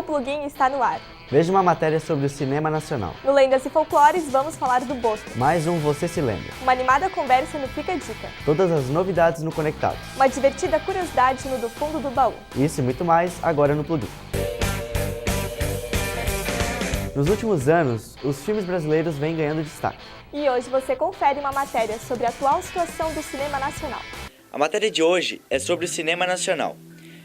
O Plugin está no ar. Veja uma matéria sobre o cinema nacional. No Lendas e Folclores, vamos falar do Bosco. Mais um Você Se Lembra. Uma animada conversa no Fica a Dica. Todas as novidades no Conectados. Uma divertida curiosidade no Do Fundo do Baú. Isso e muito mais agora no Plugin. Nos últimos anos, os filmes brasileiros vêm ganhando destaque. E hoje você confere uma matéria sobre a atual situação do cinema nacional. A matéria de hoje é sobre o cinema nacional.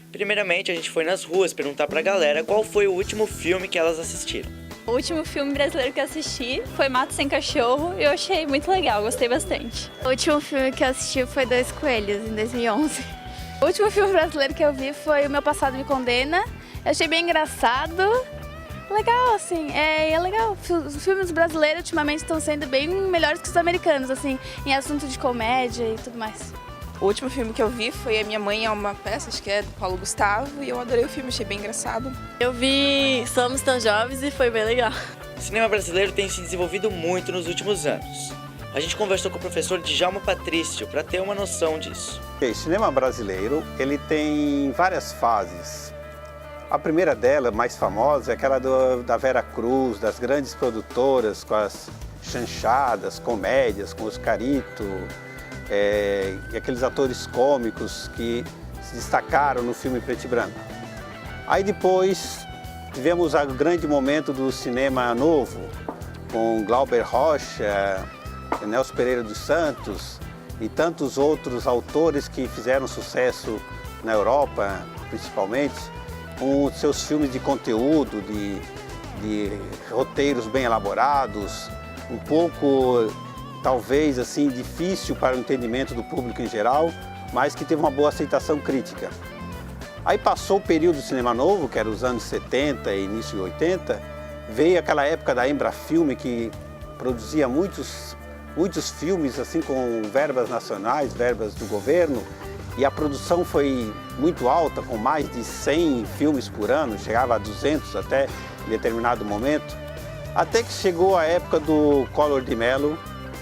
Primeiramente, a gente foi nas ruas perguntar pra galera qual foi o último filme que elas assistiram. O último filme brasileiro que eu assisti foi Mato Sem Cachorro e eu achei muito legal, gostei bastante. O último filme que eu assisti foi Dois Coelhos, em 2011. O último filme brasileiro que eu vi foi O Meu Passado Me Condena. Eu achei bem engraçado. Legal, assim, é legal. Os filmes brasileiros ultimamente estão sendo bem melhores que os americanos, assim, em assunto de comédia e tudo mais. O último filme que eu vi foi A Minha Mãe é uma Peça, acho que é do Paulo Gustavo, e eu adorei o filme, achei bem engraçado. Eu vi Somos Tão Jovens e foi bem legal. O cinema brasileiro tem se desenvolvido muito nos últimos anos. A gente conversou com o professor Djalma Patrício para ter uma noção disso. O cinema brasileiro ele tem várias fases. A primeira dela, mais famosa, é aquela da Vera Cruz, das grandes produtoras, com as chanchadas, comédias, com Oscarito, e aqueles atores cômicos que se destacaram no filme preto e branco. Aí depois tivemos o grande momento do cinema novo, com Glauber Rocha, Nelson Pereira dos Santos e tantos outros autores que fizeram sucesso na Europa, principalmente, com seus filmes de conteúdo, de roteiros bem elaborados, um pouco, talvez, assim, difícil para o entendimento do público em geral, mas que teve uma boa aceitação crítica. Aí passou o período do cinema novo, que era os anos 70 e início de 80, veio aquela época da Embrafilme, que produzia muitos filmes assim com verbas nacionais, verbas do governo, e a produção foi muito alta, com mais de 100 filmes por ano, chegava a 200 até em determinado momento, até que chegou a época do Collor de Mello,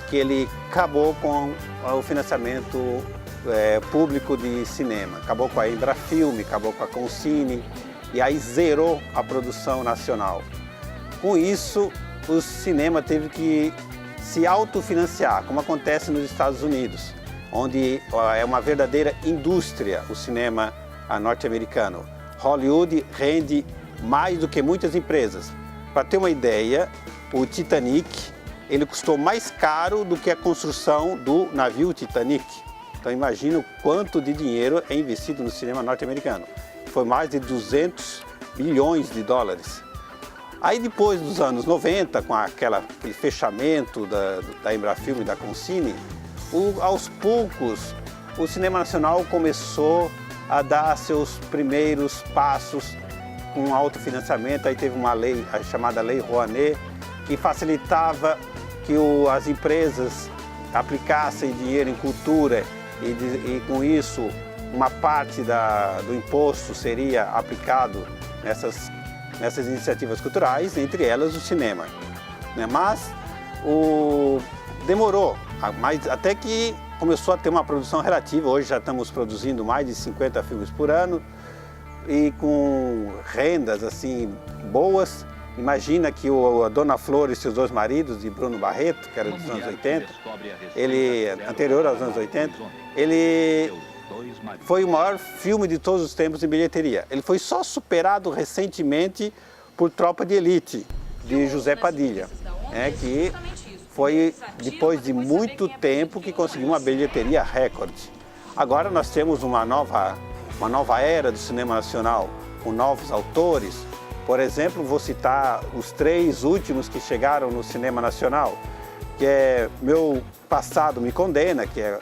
que ele acabou com o financiamento público de cinema, acabou com a Embrafilme, acabou com a Concine, e aí zerou a produção nacional. Com isso, o cinema teve que se autofinanciar, como acontece nos Estados Unidos, onde é uma verdadeira indústria o cinema norte-americano. Hollywood rende mais do que muitas empresas. Para ter uma ideia, o Titanic ele custou mais caro do que a construção do navio Titanic. Então imagina o quanto de dinheiro é investido no cinema norte-americano. Foi mais de 200 bilhões de dólares. Aí depois dos anos 90, com aquele fechamento da Embrafilme e da Concine, aos poucos o cinema nacional começou a dar seus primeiros passos com autofinanciamento. Aí teve uma lei, a chamada Lei Rouanet, que facilitava que as empresas aplicassem dinheiro em cultura e com isso uma parte do imposto seria aplicado nessas iniciativas culturais, entre elas o cinema. Mas demorou, até que começou a ter uma produção relativa. Hoje já estamos produzindo mais de 50 filmes por ano e com rendas assim boas. Imagina que a Dona Flor e seus dois maridos, de Bruno Barreto, que era dos anos 80, anterior aos anos 80, ele foi o maior filme de todos os tempos em bilheteria. Ele foi só superado recentemente por Tropa de Elite, de José Padilha, que foi depois de muito tempo que conseguiu uma bilheteria recorde. Agora nós temos uma nova era do cinema nacional, com novos autores. Por exemplo, vou citar os 3 últimos que chegaram no cinema nacional, que é Meu Passado Me Condena, que é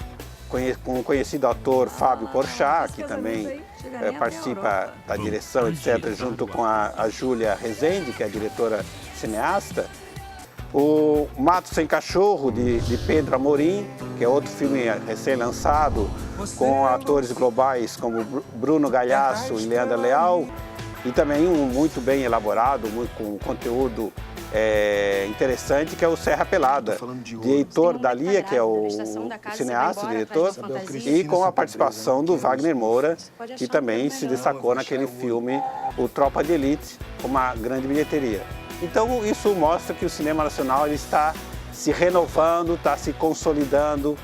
com o conhecido ator Fábio Porchat, que também participa da direção, etc., junto com a Júlia Rezende, que é a diretora cineasta. O Mato Sem Cachorro, de Pedro Amorim, que é outro filme recém-lançado, com atores globais como Bruno Galhaço e Leandra Leal, e também um muito bem elaborado, com conteúdo interessante, que é o Serra Pelada, de Heitor Dalia, que é o cineasta, o diretor, e com a participação do Wagner Moura, que também se destacou naquele filme, o Tropa de Elite, com uma grande bilheteria. Então isso mostra que o cinema nacional ele está se renovando, está se consolidando,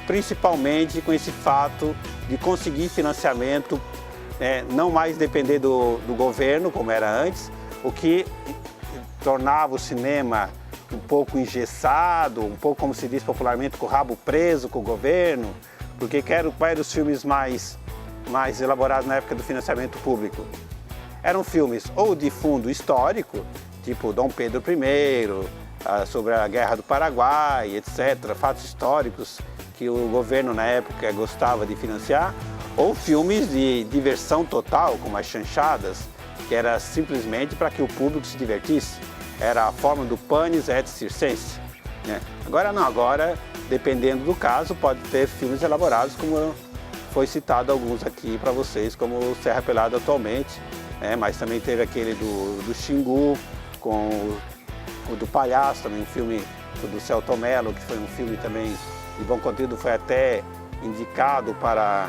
principalmente com esse fato de conseguir financiamento, não mais depender do governo, como era antes, o que tornava o cinema um pouco engessado, um pouco, como se diz popularmente, com o rabo preso com o governo, porque quais eram os filmes mais elaborados na época do financiamento público? Eram filmes ou de fundo histórico, tipo Dom Pedro I, sobre a Guerra do Paraguai, etc., fatos históricos que o governo na época gostava de financiar, ou filmes de diversão total, como as chanchadas, que era simplesmente para que o público se divertisse. Era a forma do panis et circense. Né? Agora não, agora, dependendo do caso, pode ter filmes elaborados, como foi citado alguns aqui para vocês, como o Serra Pelada atualmente, mas também teve aquele do Xingu, com o do Palhaço, também um filme do Celton Mello, que foi um filme também de bom conteúdo, foi até indicado para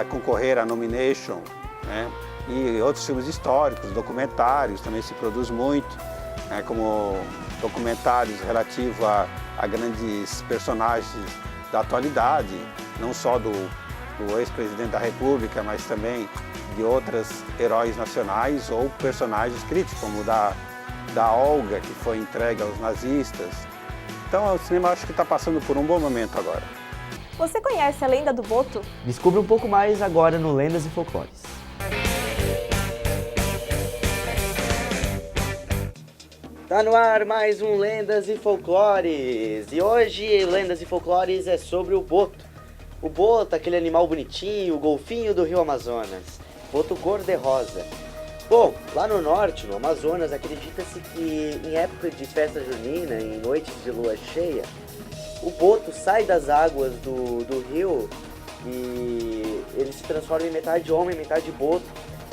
concorrer à nomination, né? E outros filmes históricos, documentários, também se produz muito, como documentários relativos a grandes personagens da atualidade, não só do ex-presidente da República, mas também de outros heróis nacionais ou personagens críticos, como da Olga, que foi entregue aos nazistas. Então o cinema acho que está passando por um bom momento agora. Você conhece a lenda do Boto? Descubra um pouco mais agora no Lendas e Folclores. Tá no ar mais um Lendas e Folclores. E hoje Lendas e Folclores é sobre o boto. O boto, aquele animal bonitinho, o golfinho do rio Amazonas. Boto cor-de-rosa. Bom, lá no norte, no Amazonas, acredita-se que em época de festa junina, em noites de lua cheia, o boto sai das águas do rio e ele se transforma em metade homem, metade boto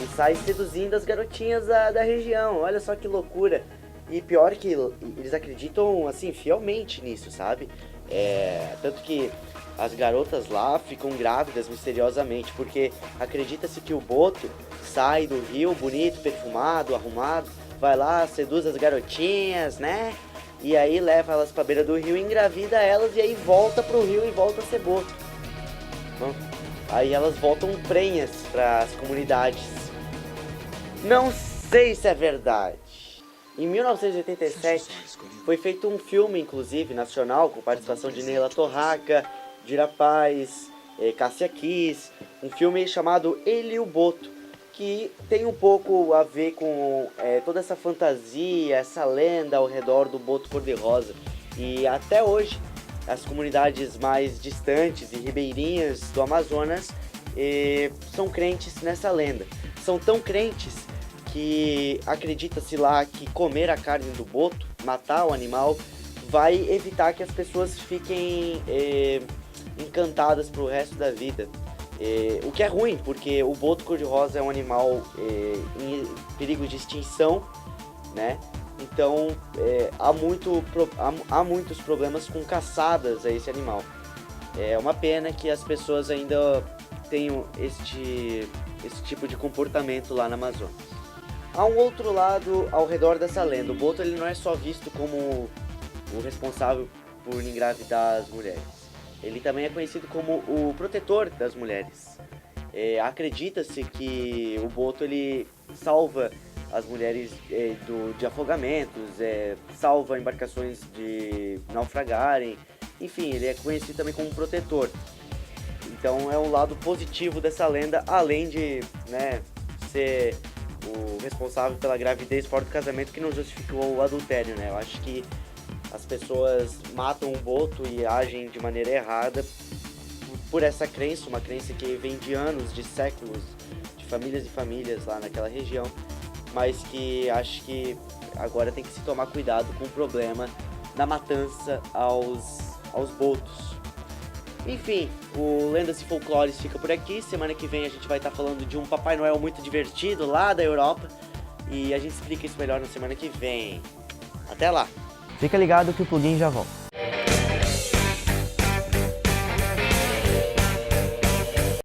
e sai seduzindo as garotinhas da região. Olha só que loucura. E pior que eles acreditam, assim, fielmente nisso, sabe? Tanto que as garotas lá ficam grávidas misteriosamente, porque acredita-se que o boto sai do rio bonito, perfumado, arrumado, vai lá, seduz as garotinhas, né? E aí leva elas pra beira do rio, engravida elas e aí volta pro rio e volta a ser boto. Bom, aí elas voltam prenhas pras comunidades. Não sei se é verdade. Em 1987, foi feito um filme, inclusive, nacional, com participação de Neila Torraca, Dira Paz, Cássia Kiss, um filme chamado Ele e o Boto, que tem um pouco a ver com toda essa fantasia, essa lenda ao redor do boto cor-de-rosa. E até hoje, as comunidades mais distantes e ribeirinhas do Amazonas são crentes nessa lenda. São tão crentes que acredita-se lá que comer a carne do boto, matar o animal, vai evitar que as pessoas fiquem encantadas pro resto da vida. O que é ruim, porque o boto cor-de-rosa é um animal em perigo de extinção, né? Então há muitos problemas com caçadas a esse animal. É uma pena que as pessoas ainda tenham esse tipo de comportamento lá na Amazônia. Há um outro lado ao redor dessa lenda. O boto ele não é só visto como o responsável por engravidar as mulheres. Ele também é conhecido como o protetor das mulheres. Acredita-se que o boto ele salva as mulheres de afogamentos, salva embarcações de naufragarem. Enfim, ele é conhecido também como protetor. Então é um lado positivo dessa lenda, além de, né, ser o responsável pela gravidez fora do casamento, que não justificou o adultério, né? Eu acho que as pessoas matam o boto e agem de maneira errada por essa crença, uma crença que vem de anos, de séculos, de famílias e famílias lá naquela região, mas que acho que agora tem que se tomar cuidado com o problema da matança aos botos. Enfim, o Lendas e Folclores fica por aqui. Semana que vem a gente vai estar falando de um Papai Noel muito divertido lá da Europa. E a gente explica isso melhor na semana que vem. Até lá! Fica ligado que o plugin já volta.